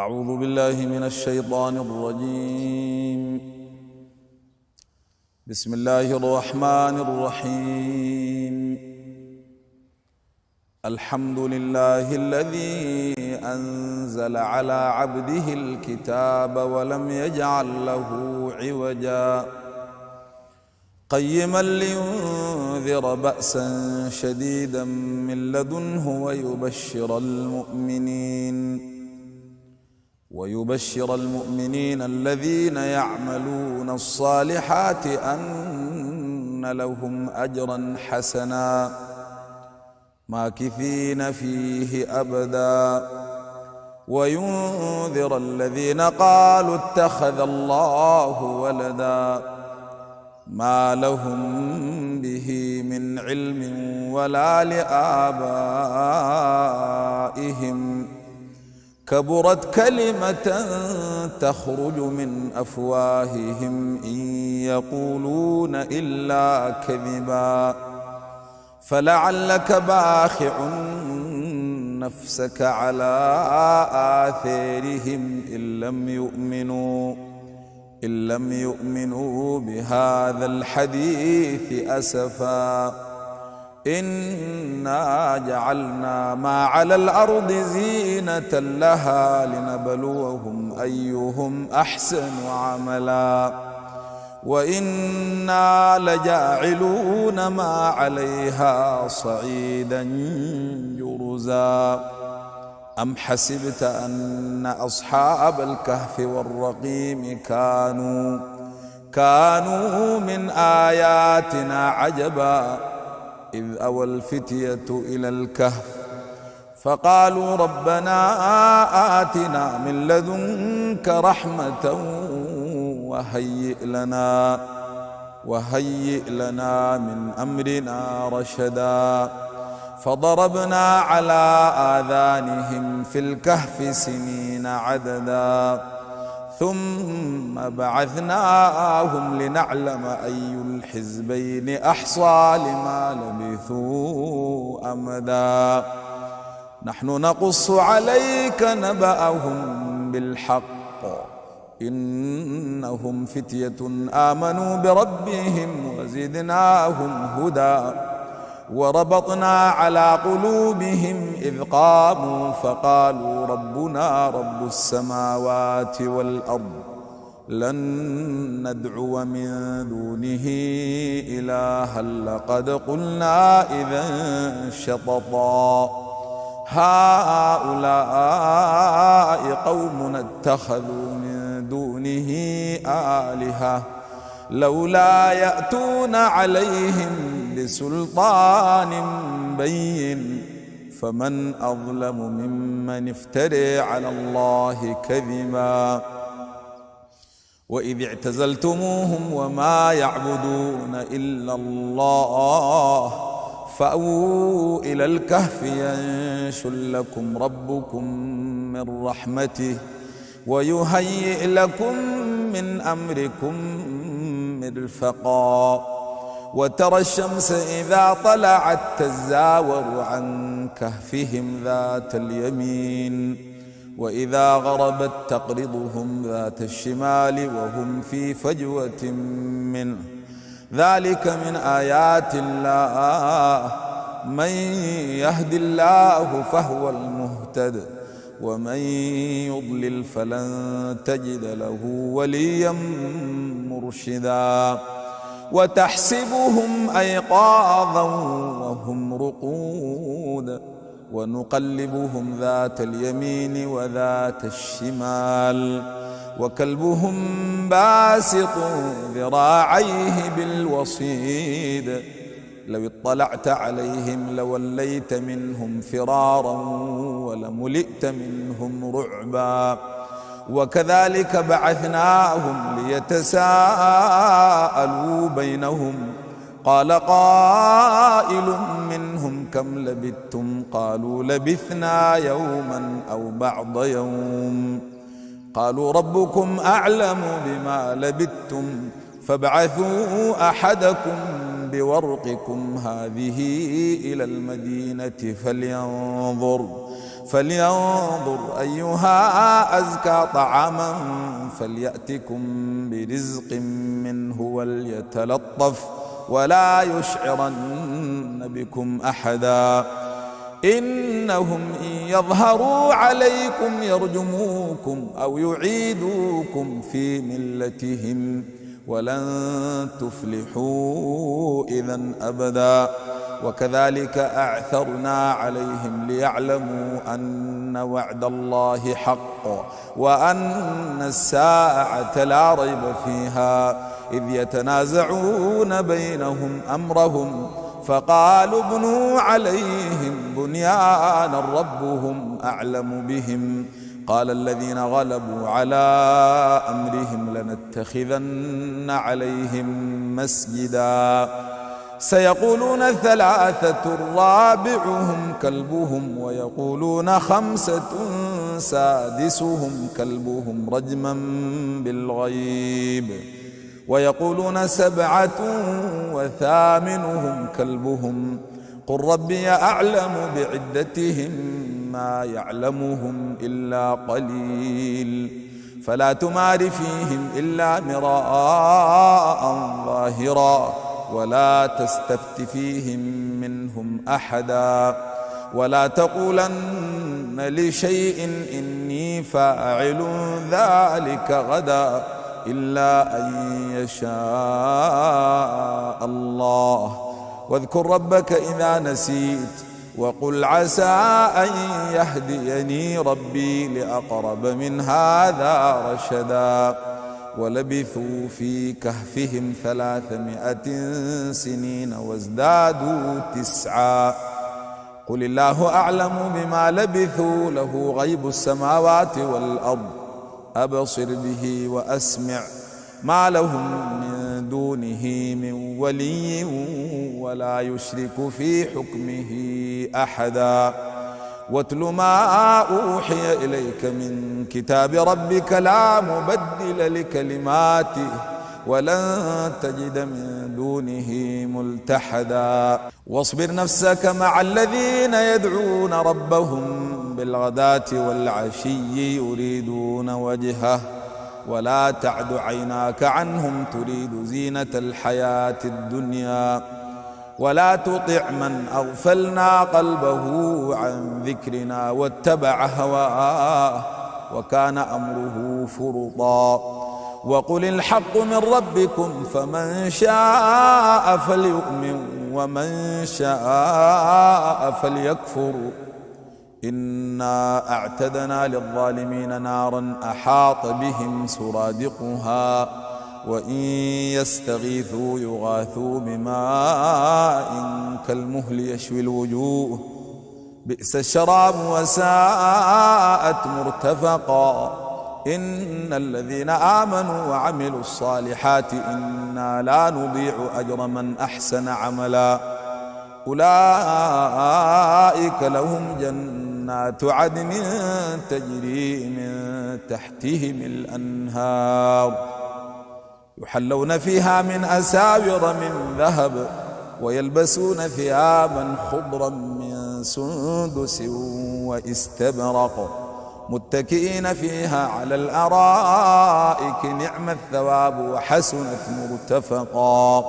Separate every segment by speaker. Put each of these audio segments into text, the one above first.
Speaker 1: أعوذ بالله من الشيطان الرجيم. بسم الله الرحمن الرحيم. الحمد لله الذي أنزل على عبده الكتاب ولم يجعل له عوجا قيما لينذر بأسا شديدا من لدنه ويبشر المؤمنين الذين يعملون الصالحات أن لهم أجرا حسنا ماكثين فيه أبدا وينذر الذين قالوا اتخذ الله ولدا ما لهم به من علم ولا لآبائهم كبرت كلمة تخرج من أفواههم إن يقولون إلا كذبا فلعلك باخع نفسك على آثارهم إن لم يؤمنوا بهذا الحديث أسفا إنا جعلنا ما على الأرض زينة لها لنبلوهم أيهم أحسن عملا وإنا لجاعلون ما عليها صعيدا جرزا أم حسبت أن أصحاب الكهف والرقيم كانوا من آياتنا عجبا إذ أوى الفتية إلى الكهف فقالوا ربنا آتنا من لدنك رحمة وهيئ لنا من أمرنا رشدا فضربنا على آذانهم في الكهف سنين عددا ثم بعثناهم لنعلم أي الحزبين أحصى لما لبثوا أمدا نحن نقص عليك نبأهم بالحق إنهم فتية آمنوا بربهم وزدناهم هدى وربطنا على قلوبهم إذ قاموا فقالوا ربنا رب السماوات والأرض لن ندعو من دونه إلها لقد قلنا إذا شططا هؤلاء قومنا اتخذوا من دونه آلهة لولا يأتون عليهم بسلطان بين فمن أظلم ممن افترى على الله كذبا وإذ اعتزلتموهم وما يعبدون إلا الله فأووا إلى الكهف ينشر لكم ربكم من رحمته ويهيئ لكم من أمركم مرفقا وترى الشمس إذا طلعت تزاور عن كهفهم ذات اليمين وإذا غربت تقرضهم ذات الشمال وهم في فجوة منه ذلك من آيات الله من يهد الله فهو المهتد ومن يضلل فلن تجد له وليا مرشدا وتحسبهم أيقاظا وهم رقود ونقلبهم ذات اليمين وذات الشمال وكلبهم باسط ذراعيه بالوصيد لو اطلعت عليهم لوليت منهم فرارا ولملئت منهم رعبا وكذلك بعثناهم ليتساءلوا بينهم قال قائل منهم كم لبثتم قالوا لبثنا يوما أو بعض يوم قالوا ربكم أعلم بما لبثتم فابعثوا أحدكم بورقكم هذه إلى المدينة فلينظر أيها أزكى طعاما فليأتكم برزق منه وليتلطف ولا يشعرن بكم أحدا إنهم إن يظهروا عليكم يرجموكم أو يعيدوكم في ملتهم ولن تفلحوا إذن أبدا وكذلك أعثرنا عليهم ليعلموا أن وعد الله حق وأن الساعة لا ريب فيها إذ يتنازعون بينهم أمرهم فقالوا ابنوا عليهم بنيانا ربهم أعلم بهم قال الذين غلبوا على أمرهم لنتخذن عليهم مسجدا سيقولون ثلاثة رابعهم كلبهم ويقولون خمسة سادسهم كلبهم رجما بالغيب ويقولون سبعة وثامنهم كلبهم قل ربي أعلم بعدتهم ما يعلمهم إلا قليل فلا تمار فيهم إلا مراء ظاهرا ولا تستفت فيهم منهم أحدا ولا تقولن لشيء إني فاعل ذلك غدا إلا أن يشاء الله واذكر ربك إذا نسيت وقل عسى أن يهديني ربي لأقرب من هذا رشدا ولبثوا في كهفهم 300 سنين وازدادوا 9 قل الله أعلم بما لبثوا له غيب السماوات والأرض أبصر به وأسمع ما لهم من دونه من ولي ولا يشرك في حكمه أحدا واتل ما أوحي إليك من كتاب ربك لا مبدل لكلماته ولن تجد من دونه ملتحدا واصبر نفسك مع الذين يدعون ربهم بالغداة والعشي يريدون وجهه ولا تعد عيناك عنهم تريد زينة الحياة الدنيا ولا تطع من أغفلنا قلبه عن ذكرنا واتبع هواه وكان أمره فرطا وقل الحق من ربكم فمن شاء فليؤمن ومن شاء فليكفر إنا أعتدنا للظالمين نارا أحاط بهم سرادقها وإن يستغيثوا يغاثوا بماء كالمهل يشوي الوجوه بئس الشراب وساءت مرتفقا إن الذين آمنوا وعملوا الصالحات إنا لا نضيع أجر من أحسن عملا أولئك لهم جنات عدن تجري من تحتهم الأنهار يحلون فيها من أساور من ذهب ويلبسون ثيابا خضرا من سندس واستبرق متكئين فيها على الأرائك نعم الثواب وحسنت مرتفقا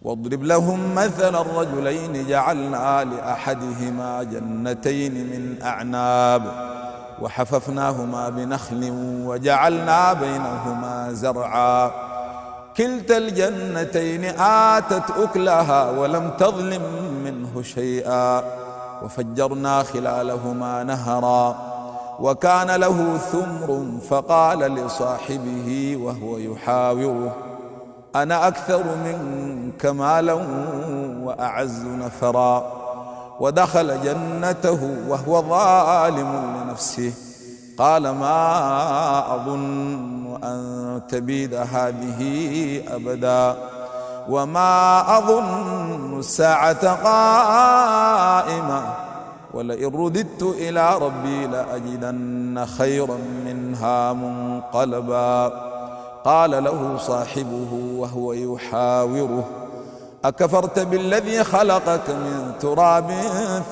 Speaker 1: واضرب لهم مثلا الرجلين جعلنا لأحدهما جنتين من أعناب وحففناهما بنخل وجعلنا بينهما زرعا كلتا الجنتين آتت أكلها ولم تظلم منه شيئا وفجرنا خلالهما نهرا وكان له ثمر فقال لصاحبه وهو يحاوره أنا أكثر منك مالا وأعز نفرا ودخل جنته وهو ظالم لنفسه قال ما أظن أن تبيد هذه أبدا وما أظن الساعة قائمة ولئن رددت إلى ربي لأجدن خيرا منها منقلبا قال له صاحبه وهو يحاوره أكفرت بالذي خلقك من تراب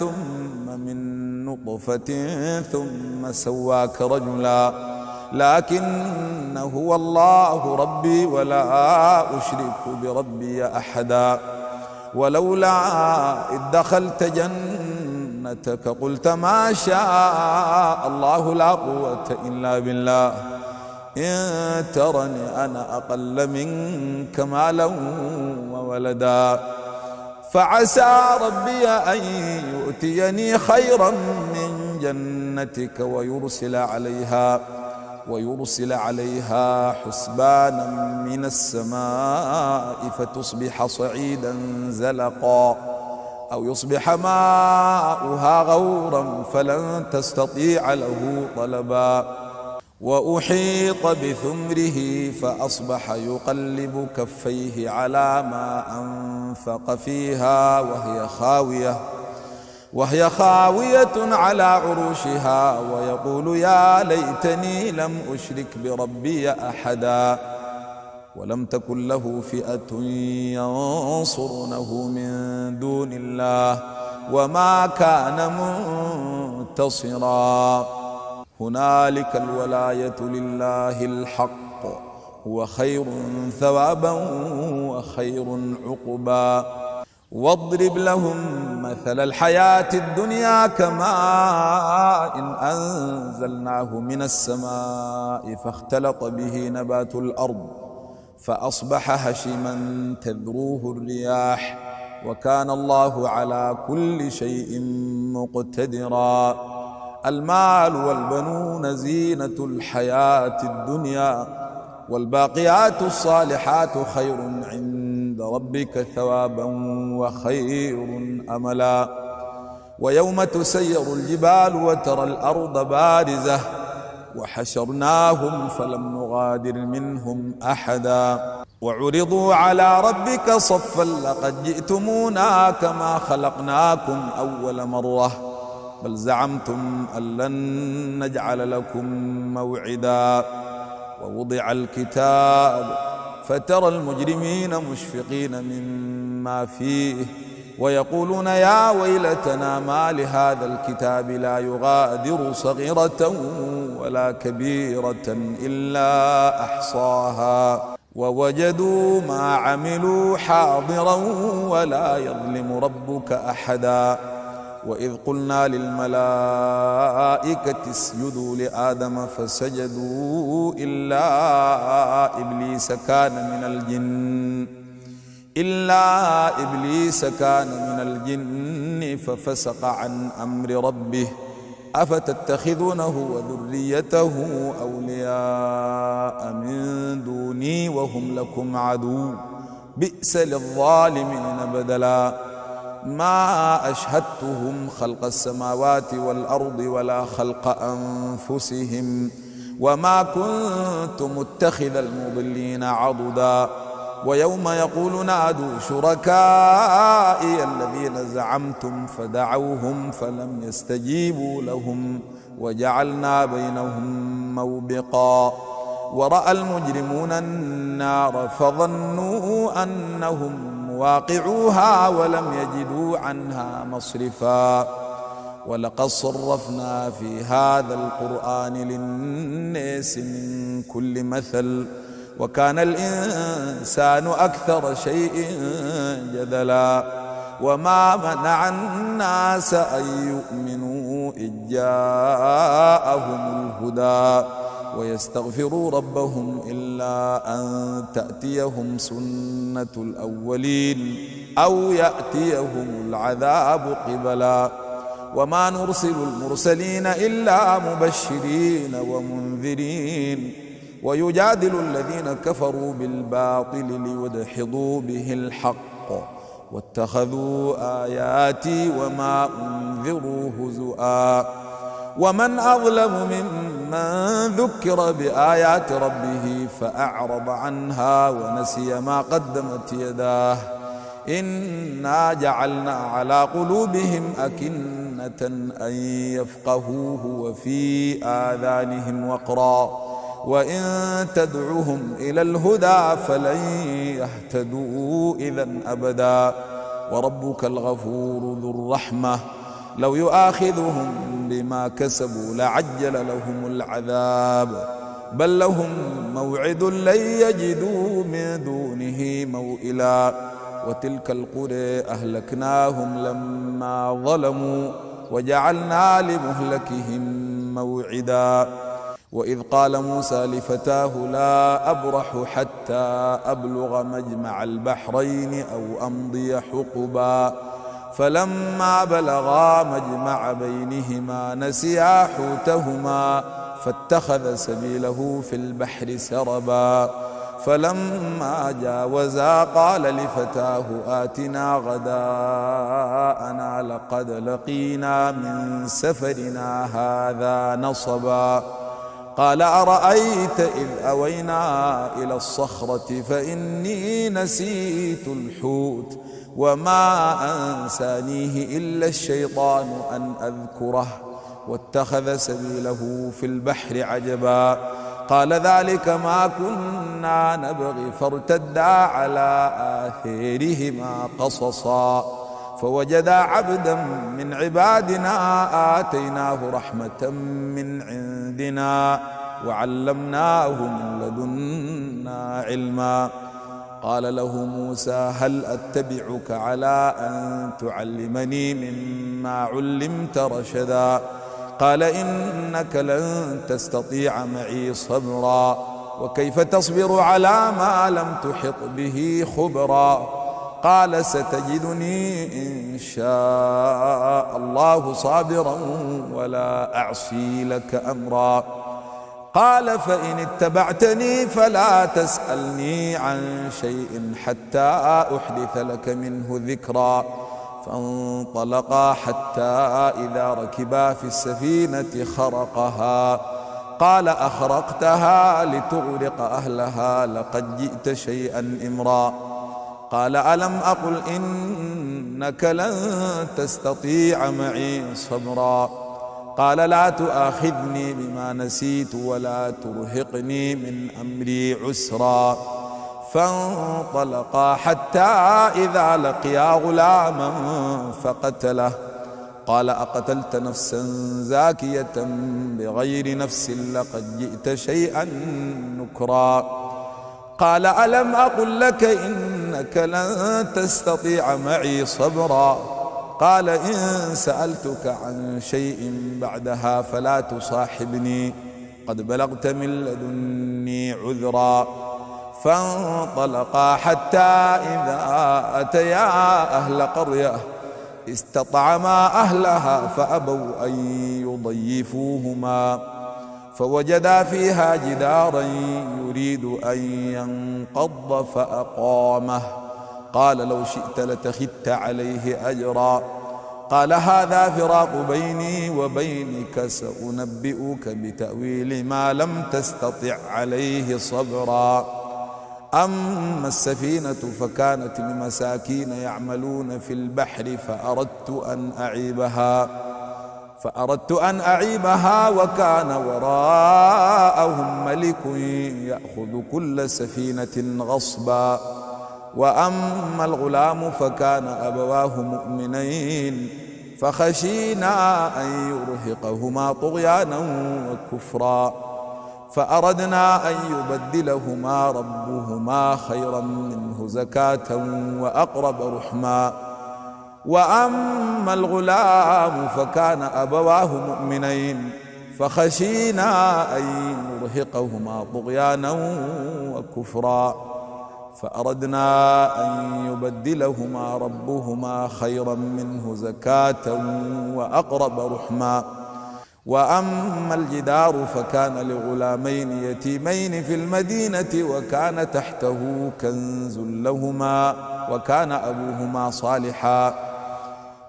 Speaker 1: ثم من نطفة ثم سواك رجلا لكن هو الله ربي ولا أشرك بربي أحدا ولولا إذ دخلت جنتك قلت ما شاء الله لا قوة إلا بالله إن ترني أنا أقل منك مالا وولدا فعسى ربي أن يؤتيني خيرا من جنتك ويرسل عليها حسبانا من السماء فتصبح صعيدا زلقا أو يصبح ماؤها غورا فلن تستطيع له طلبا وأحيط بثمره فأصبح يقلب كفيه على ما أنفق فيها وهي خاوية على عروشها ويقول يا ليتني لم أشرك بربي أحدا ولم تكن له فئة ينصرونه من دون الله وما كان منتصرا هنالك الولاية لله الحق هو خير ثوابا وخير عقبا واضرب لهم مثل الحياة الدنيا كماء إن أنزلناه من السماء فاختلط به نبات الأرض فأصبح هشيما تذروه الرياح وكان الله على كل شيء مقتدرا المال والبنون زينة الحياة الدنيا والباقيات الصالحات خير عند ربك ثوابا وخير أملا ويوم تسير الجبال وترى الأرض بارزة وحشرناهم فلم نغادر منهم أحدا وعرضوا على ربك صفا لقد جئتمونا كما خلقناكم أول مرة بل زعمتم أن لن نجعل لكم موعدا ووضع الكتاب فترى المجرمين مشفقين مما فيه ويقولون يا ويلتنا ما لهذا الكتاب لا يغادر صغيرة ولا كبيرة إلا أحصاها ووجدوا ما عملوا حاضرا ولا يظلم ربك أحدا وإذ قلنا للملائكة اسجدوا لآدم فسجدوا إلا إبليس كان من الجن ففسق عن أمر ربه أفتتخذونه وذريته أولياء من دوني وهم لكم عدو بئس للظالمين بدلا ما أشهدتهم خلق السماوات والأرض ولا خلق أنفسهم وما كنت متخذ المضلين عضدا ويوم يقول نادوا شركائي الذين زعمتم فدعوهم فلم يستجيبوا لهم وجعلنا بينهم موبقا ورأى المجرمون النار فظنوا أنهم واقعوها ولم يجدوا عنها مصرفا ولقد صرفنا في هذا القرآن للناس من كل مثل وكان الإنسان أكثر شيء جدلا وما منع الناس أن يؤمنوا إذ جاءهم الهدى ويستغفروا ربهم إلا أن تأتيهم سنة الأولين أو يأتيهم العذاب قبلا وما نرسل المرسلين إلا مبشرين ومنذرين ويجادل الذين كفروا بالباطل ليدحضوا به الحق واتخذوا آياتي وما أنذروا هزؤا ومن أظلم ممن ذكر بآيات ربه فأعرض عنها ونسي ما قدمت يداه إنا جعلنا على قلوبهم أكنة أن يفقهوه وفي آذانهم وقرا وإن تدعهم إلى الهدى فلن يهتدوا إذا أبدا وربك الغفور ذو الرحمة لو يؤاخذهم بما كسبوا لعجل لهم العذاب بل لهم موعد لن يجدوا من دونه موئلا وتلك القرى أهلكناهم لما ظلموا وجعلنا لمهلكهم موعدا وإذ قال موسى لفتاه لا أبرح حتى أبلغ مجمع البحرين أو أمضي حقبا فلما بلغا مجمع بينهما نسيا حوتهما فاتخذ سبيله في البحر سربا فلما جاوزا قال لفتاه آتنا غداءنا لقد لقينا من سفرنا هذا نصبا قال أرأيت إذ أوينا إلى الصخرة فإني نسيت الحوت وما أنسانيه إلا الشيطان أن أذكره واتخذ سبيله في البحر عجبا قال ذلك ما كنا نبغي فارتدا على آثارهما قصصا فوجدا عبدا من عبادنا آتيناه رحمة من عندنا وعلمناه من لدنا علما قال له موسى هل أتبعك على أن تعلمني مما علمت رشدا قال إنك لن تستطيع معي صبرا وكيف تصبر على ما لم تحط به خبرا قال ستجدني إن شاء الله صابرا ولا أعصي لك أمرا قال فإن اتبعتني فلا تسألني عن شيء حتى أحدث لك منه ذكرا فانطلقا حتى إذا ركبا في السفينة خرقها قال أخرقتها لتغرق أهلها لقد جئت شيئا إمرا قال ألم أقل إنك لن تستطيع معي صبرا قال لا تؤاخذني بما نسيت ولا ترهقني من أمري عسرا فانطلقا حتى إذا لقيا غلاما فقتله قال أقتلت نفسا زاكية بغير نفس لقد جئت شيئا نكرا قال ألم أقل لك إنك لن تستطيع معي صبرا قال إن سألتك عن شيء بعدها فلا تصاحبني قد بلغت من لدني عذرا فانطلقا حتى إذا أتيا أهل قرية استطعما أهلها فأبوا أن يضيفوهما فوجدا فيها جدارا يريد أن ينقض فأقامه قال لو شئت لاتخذت عليه أجرا قال هذا فراق بيني وبينك سأنبئك بتأويل ما لم تستطع عليه صبرا أما السفينة فكانت لمساكين يعملون في البحر فأردت أن أعيبها وكان وراءهم ملك يأخذ كل سفينة غصبا وأما الغلام فكان أبواه مؤمنين فخشينا أن يرهقهما طغيانا وكفرا فأردنا أن يبدلهما ربهما خيرا منه زكاة وأقرب رحما وأما الغلام فكان أبواه مؤمنين فخشينا أن يرهقهما طغيانا وكفرا فأردنا أن يبدلهما ربهما خيرا منه زكاة وأقرب رحما وأما الجدار فكان لغلامين يتيمين في المدينة وكان تحته كنز لهما وكان أبوهما صالحا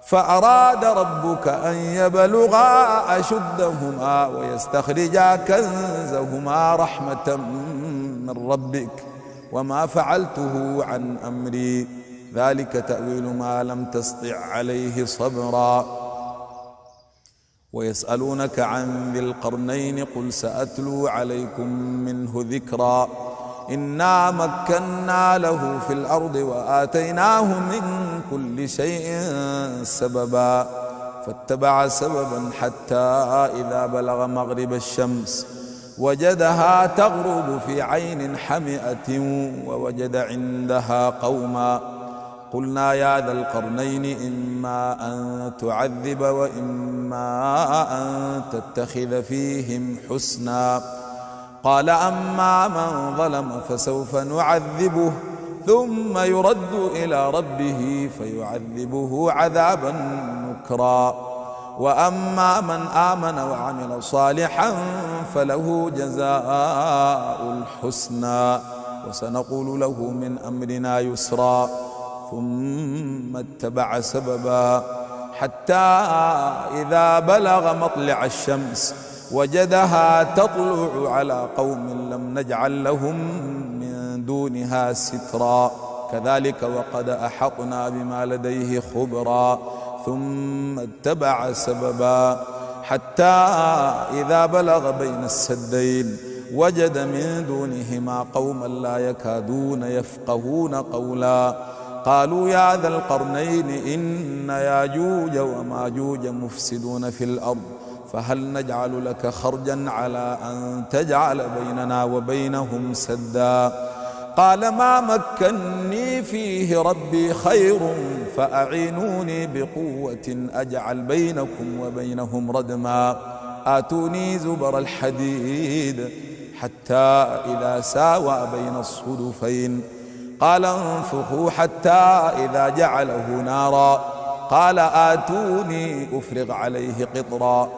Speaker 1: فأراد ربك أن يبلغا أشدهما ويستخرجا كنزهما رحمة من ربك وما فعلته عن أمري ذلك تأويل ما لم تسطع عليه صبرا ويسألونك عن ذي القرنين قل سأتلو عليكم منه ذكرا إنا مكنا له في الأرض وآتيناه من كل شيء سببا فاتبع سببا حتى إذا بلغ مغرب الشمس وجدها تغرب في عين حمئة ووجد عندها قوما قلنا يا ذا القرنين إما أن تعذب وإما أن تتخذ فيهم حسنا قال أما من ظلم فسوف نعذبه ثم يرد إلى ربه فيعذبه عذابا نكرا وأما من آمن وعمل صالحا فله جزاء الحسنى وسنقول له من أمرنا يسرا ثم اتبع سببا حتى إذا بلغ مطلع الشمس وجدها تطلع على قوم لم نجعل لهم من دونها سترا كذلك وقد أحطنا بما لديه خبرا ثم اتبع سببا حتى إذا بلغ بين السدين وجد من دونهما قوما لا يكادون يفقهون قولا قالوا يا ذا القرنين إن ياجوج وماجوج مفسدون في الأرض فهل نجعل لك خرجا على أن تجعل بيننا وبينهم سدا قال ما مكني فيه ربي خير فأعينوني بقوة أجعل بينكم وبينهم ردما آتوني زبر الحديد حتى إذا ساوى بين الصدفين قال انفخوا حتى إذا جعله نارا قال آتوني أفرغ عليه قطرا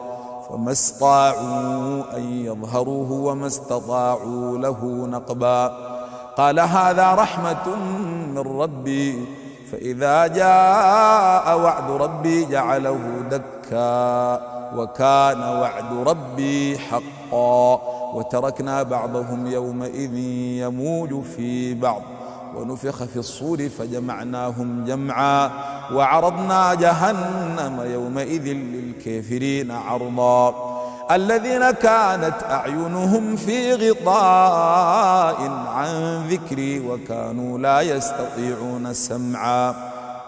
Speaker 1: فما استطاعوا أن يظهروه وما استطاعوا له نقبا قال هذا رحمة من ربي فإذا جاء وعد ربي جعله دكا وكان وعد ربي حقا وتركنا بعضهم يومئذ يموج في بعض ونفخ في الصور فجمعناهم جمعا وعرضنا جهنم يومئذ للكافرين عرضا الذين كانت أعينهم في غطاء عن ذكري وكانوا لا يستطيعون سمعا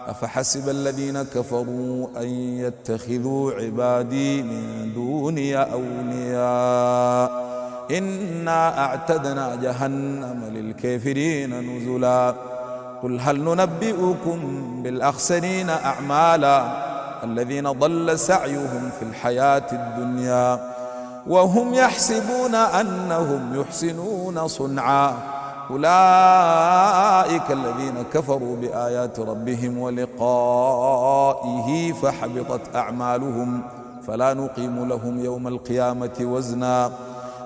Speaker 1: أفحسب الذين كفروا أن يتخذوا عبادي من دوني أولياء إنا أعتدنا جهنم للكافرين نزلا قل هل ننبئكم بالأخسرين أعمالا الذين ضل سعيهم في الحياة الدنيا وهم يحسبون أنهم يحسنون صنعا أولئك الذين كفروا بآيات ربهم ولقائه فحبطت أعمالهم فلا نقيم لهم يوم القيامة وزنا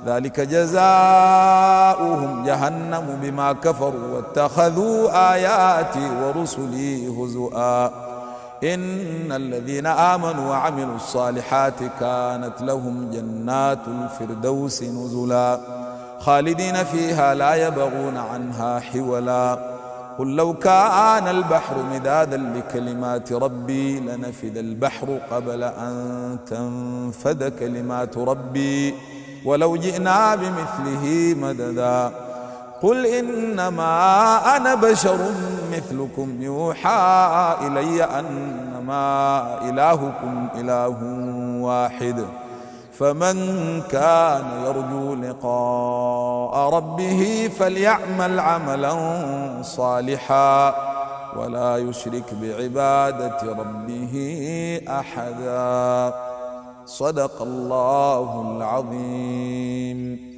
Speaker 1: ذلك جزاؤهم جهنم بما كفروا واتخذوا آياتي ورسلي هزؤا إن الذين آمنوا وعملوا الصالحات كانت لهم جنات الفردوس نزلا خالدين فيها لا يبغون عنها حولا قل لو كان البحر مدادا لكلمات ربي لنفد البحر قبل أن تنفد كلمات ربي ولو جئنا بمثله مددا قل إنما أنا بشر مثلكم يوحى إلي أنما إلهكم إله واحد فمن كان يرجو لقاء ربه فليعمل عملا صالحا ولا يشرك بعبادة ربه أحدا صدق الله العظيم.